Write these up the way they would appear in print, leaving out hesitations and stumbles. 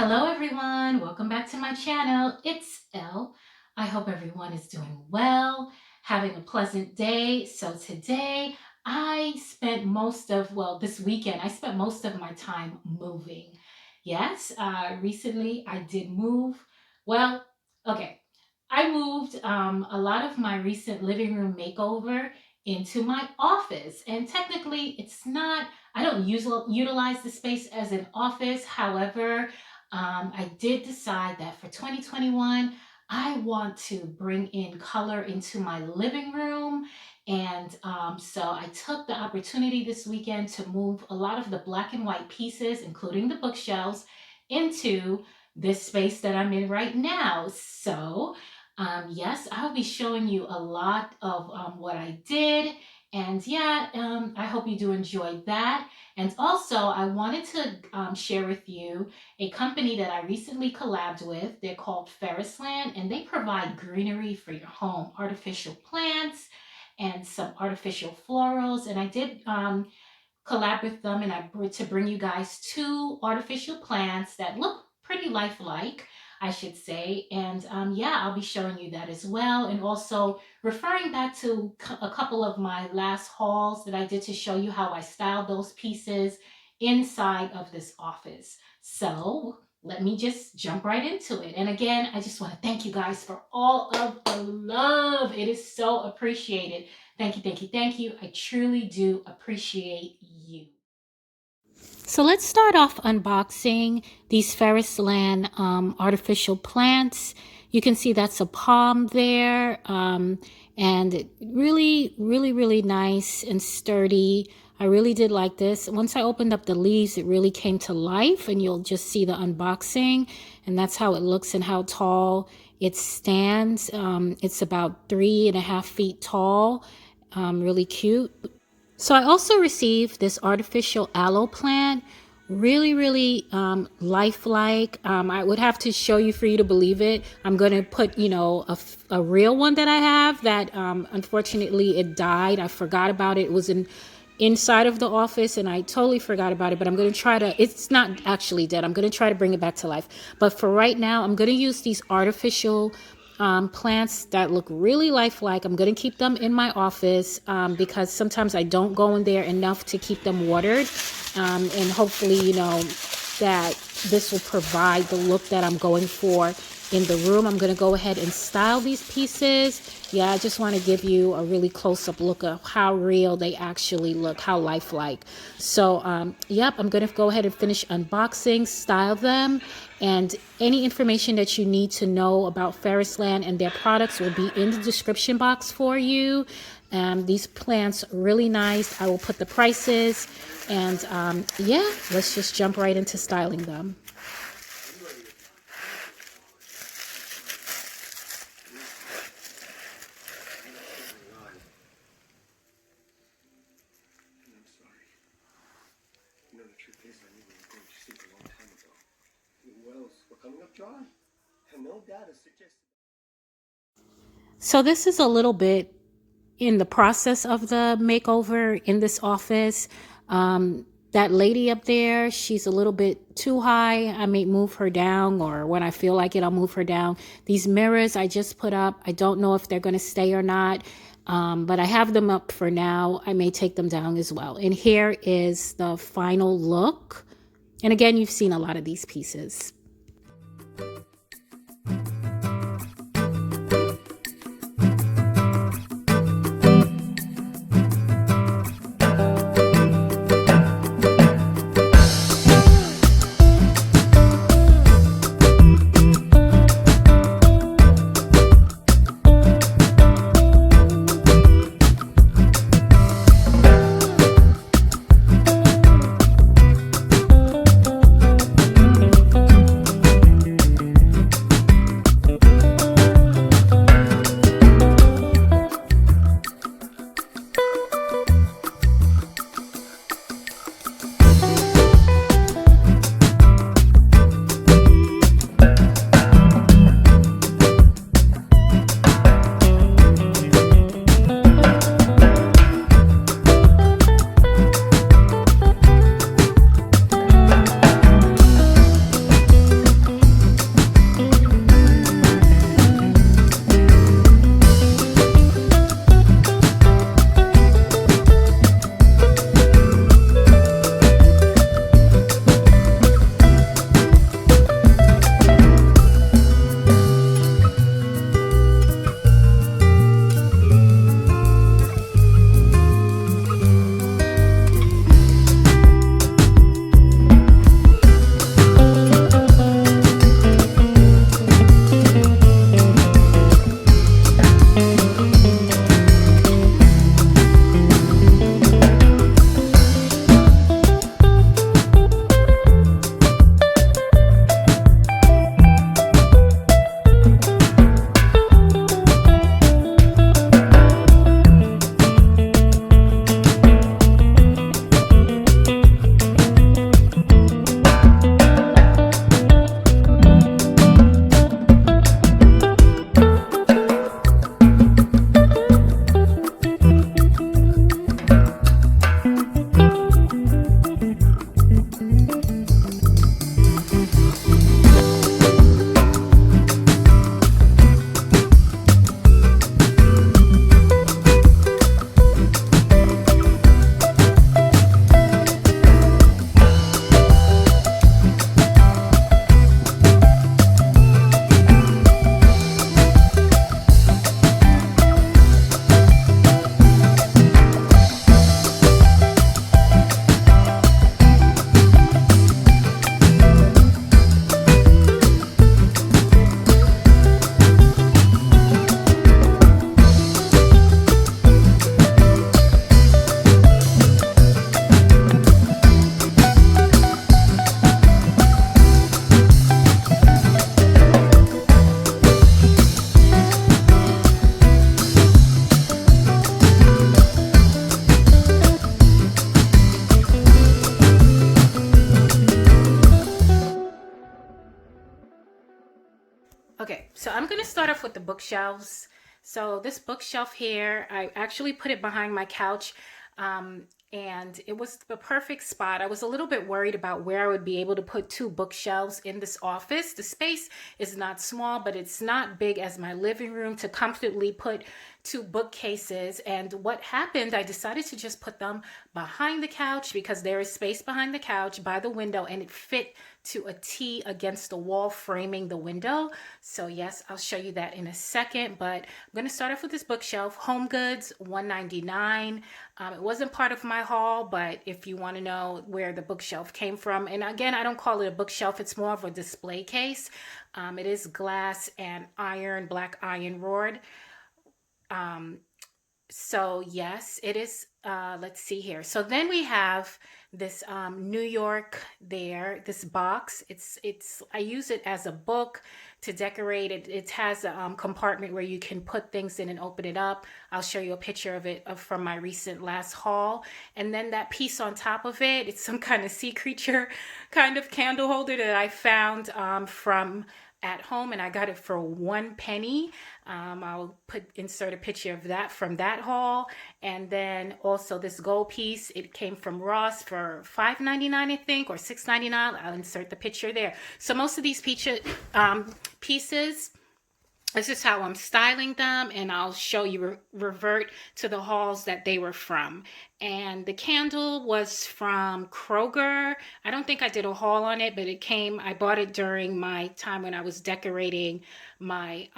Hello everyone, welcome back to my channel. It's Elle. I hope everyone is doing well, having a pleasant day. So today I spent this weekend, I spent most of my time moving. Yes, recently I did move. Well, okay. I moved a lot of my recent living room makeover into my office. And technically it's not, I don't utilize the space as an office. However, I did decide that for 2021, I want to bring in color into my living room. And so I took the opportunity this weekend to move a lot of the black and white pieces, including the bookshelves, into this space that I'm in right now. So, yes, I'll be showing you a lot of what I did. And yeah, I hope you do enjoy that. And also, I wanted to share with you a company that I recently collabed with. They're called Ferrisland, and they provide greenery for your home, artificial plants and some artificial florals. And I did collab with them, and to bring you guys two artificial plants that look pretty lifelike, I should say. And yeah, I'll be showing you that as well, and also referring back to a couple of my last hauls that I did to show you how I styled those pieces inside of this office. So let me just jump right into it. And again, I just want to thank you guys for all of the love. It is so appreciated. Thank you, thank you, thank you. I truly do appreciate you. So let's start off unboxing these Ferrisland artificial plants. You can see that's a palm there, and really nice and sturdy. I really did like this. Once I opened up the leaves, it really came to life, and you'll just see the unboxing, and that's how it looks and how tall it stands. It's about 3.5 feet tall. Really cute. So I also received this artificial aloe plant, really lifelike. I would have to show you for you to believe it. I'm going to put, a real one that I have that unfortunately it died. I forgot about it. It was inside of the office and I totally forgot about it, but I'm going to try to, it's not actually dead. I'm going to try to bring it back to life. But for right now, I'm going to use these artificial plants that look really lifelike. I'm going to keep them in my office because sometimes I don't go in there enough to keep them watered. And hopefully, that this will provide the look that I'm going for in the room. I'm going to go ahead and style these pieces. Yeah, I just want to give you a really close-up look of how real they actually look, how lifelike. So, yep, I'm going to go ahead and finish unboxing, style them, and any information that you need to know about Ferrisland and their products will be in the description box for you. These plants are really nice. I will put the prices, and yeah, let's just jump right into styling them. So this is a little bit in the process of the makeover in this office. That lady up there, she's a little bit too high. I may move her down, or when I feel like it, I'll move her down. These mirrors I just put up, I don't know if they're going to stay or not, but I have them up for now. I may take them down as well. And here is the final look. And again, you've seen a lot of these pieces. So I'm going to start off with the bookshelves. So this bookshelf here, I actually put it behind my couch, and it was the perfect spot. I was a little bit worried about where I would be able to put two bookshelves in this office. The space is not small, but it's not big as my living room to comfortably put two bookcases. And what happened, I decided to just put them behind the couch because there is space behind the couch by the window, and it fit to a T against the wall framing the window. So yes, I'll show you that in a second, but I'm going to start off with this bookshelf. Homegoods, $1.99. It wasn't part of my haul, but if you want to know where the bookshelf came from, and again, I don't call it a bookshelf, it's more of a display case. It is glass and iron, black iron rod. So yes, it is. Let's see here. So then we have this New York there, this box. I use it as a book to decorate it. It has a compartment where you can put things in and open it up. I'll show you a picture of it from my recent last haul. And then that piece on top of it, it's some kind of sea creature kind of candle holder that I found from at home, and I got it for 1 penny. I'll insert a picture of that from that haul. And then also this gold piece, it came from Ross for $5.99, I think, or $6.99. I'll insert the picture there. So most of these pieces, this is how I'm styling them, and I'll show you, revert to the hauls that they were from. And the candle was from Kroger. I don't think I did a haul on it, but I bought it during my time when I was decorating my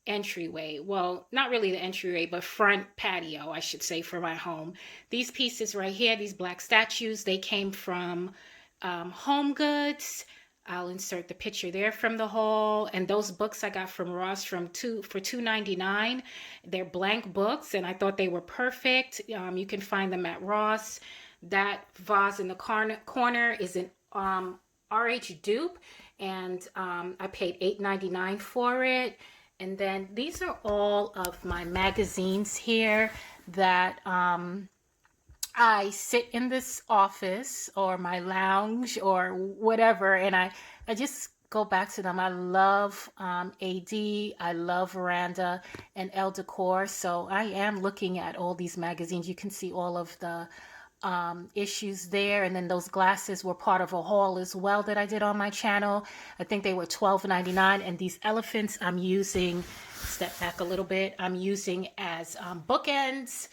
entryway. Well, not really the entryway, but front patio, I should say, for my home. These pieces right here, these black statues, they came from HomeGoods. I'll insert the picture there from the haul. And those books I got from Ross for $2.99. They're blank books, and I thought they were perfect. You can find them at Ross. That vase in the corner is an RH dupe, and I paid $8.99 for it. And then these are all of my magazines here that I sit in this office or my lounge or whatever, and I just go back to them. I love AD, I love Veranda and Elle Decor. So I am looking at all these magazines. You can see all of the issues there. And then those glasses were part of a haul as well that I did on my channel. I think they were $12.99. And these elephants I'm using, step back a little bit, I'm using as bookends.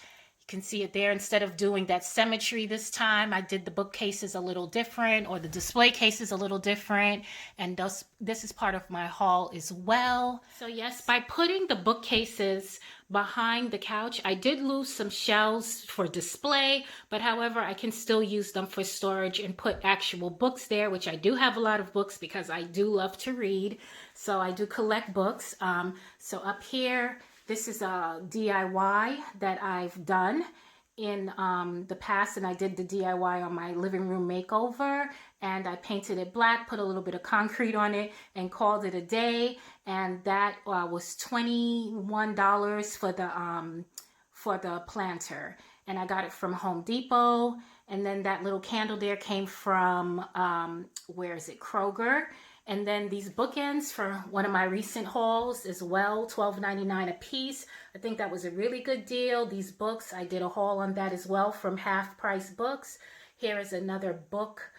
Can see it there. Instead of doing that symmetry this time, I did the bookcases a little different, or the display cases a little different, and this is part of my haul as well. So yes, by putting the bookcases behind the couch, I did lose some shelves for display, but however, I can still use them for storage and put actual books there, which I do have a lot of books because I do love to read. So I do collect books. So up here, this is a DIY that I've done in the past, and I did the DIY on my living room makeover, and I painted it black, put a little bit of concrete on it, and called it a day. And that was $21 for the planter, and I got it from Home Depot. And then that little candle there came from where is it, Kroger. And then these bookends for one of my recent hauls as well, $12.99 a piece. I think that was a really good deal. These books, I did a haul on that as well from Half Price Books. Here is another book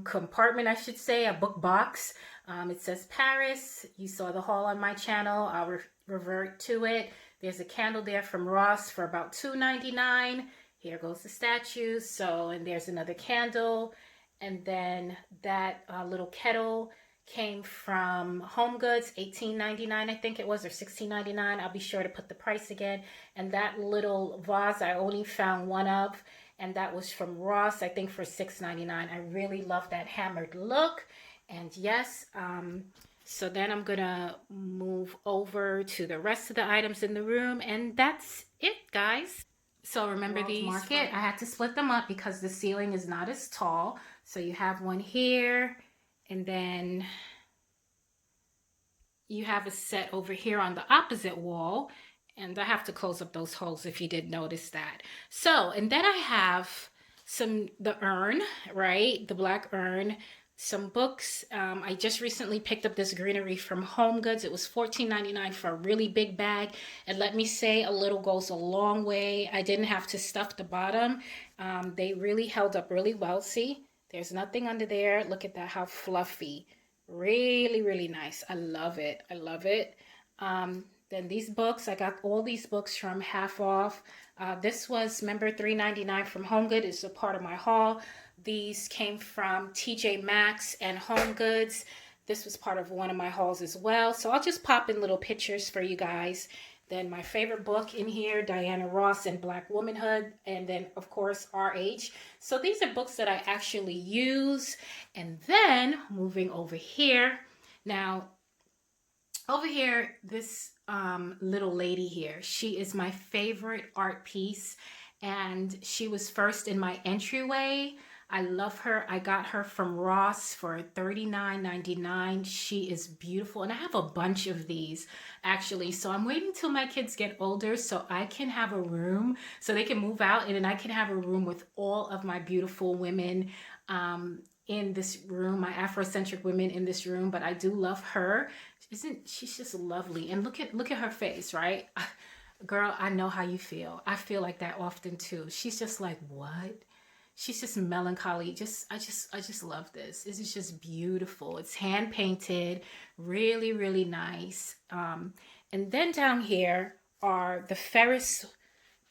compartment, I should say, a book box. It says Paris. You saw the haul on my channel. I'll revert to it. There's a candle there from Ross for about $2.99. Here goes the statues. So, and there's another candle. And then that little kettle came from HomeGoods, $18.99 I think it was, or $16.99. I'll be sure to put the price again. And that little vase I only found one of, and that was from Ross, I think for $6.99. I really love that hammered look. And yes, so then I'm gonna move over to the rest of the items in the room, and that's it, guys. So remember these market, I had to split them up because the ceiling is not as tall. So you have one here, and then you have a set over here on the opposite wall. And I have to close up those holes if you did notice that. So, and then I have the urn, right? The black urn. some books. I just recently picked up this greenery from Homegoods. It was $14.99 for a really big bag. And let me say, a little goes a long way. I didn't have to stuff the bottom. They really held up really well. See, there's nothing under there. Look at that, how fluffy. Really, really nice. I love it. I love it. Then these books, I got all these books from half off. This was, remember, $3.99 from HomeGoods. It's a part of my haul. These came from TJ Maxx and HomeGoods. This was part of one of my hauls as well. So I'll just pop in little pictures for you guys. Then my favorite book in here, Diana Ross and Black Womanhood. And then, of course, RH. So these are books that I actually use. And then moving over here. Now, over here, this little lady here, she is my favorite art piece. And she was first in my entryway. I love her. I got her from Ross for $39.99. She is beautiful. And I have a bunch of these actually. So I'm waiting till my kids get older so I can have a room so they can move out. And then I can have a room with all of my beautiful women in this room, my Afrocentric women in this room. But I do love her. She's just lovely. And look at her face, right? Girl, I know how you feel. I feel like that often too. She's just like, what? She's just melancholy. I just love this. This is just beautiful. It's hand painted, really, really nice. And then down here are the Ferris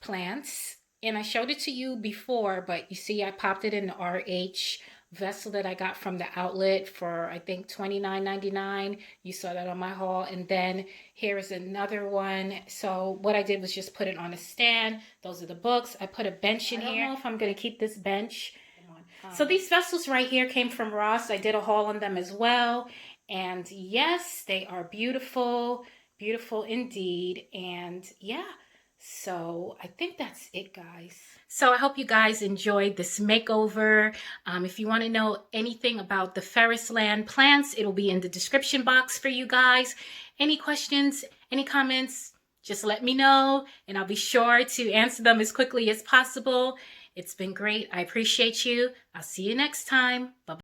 plants. And I showed it to you before, but you see I popped it in the RH vessel that I got from the outlet for, I think, $29.99. You saw that on my haul. And then here is another one. So what I did was just put it on a stand. Those are the books. I put a bench in here. I don't know if I'm going to keep this bench. So these vessels right here came from Ross. I did a haul on them as well. And yes, they are beautiful. Beautiful indeed. And yeah. So I think that's it, guys. So I hope you guys enjoyed this makeover. If you want to know anything about the Ferris Land plants, it'll be in the description box for you guys. Any questions, any comments, just let me know and I'll be sure to answer them as quickly as possible. It's been great. I appreciate you. I'll see you next time. Bye-bye.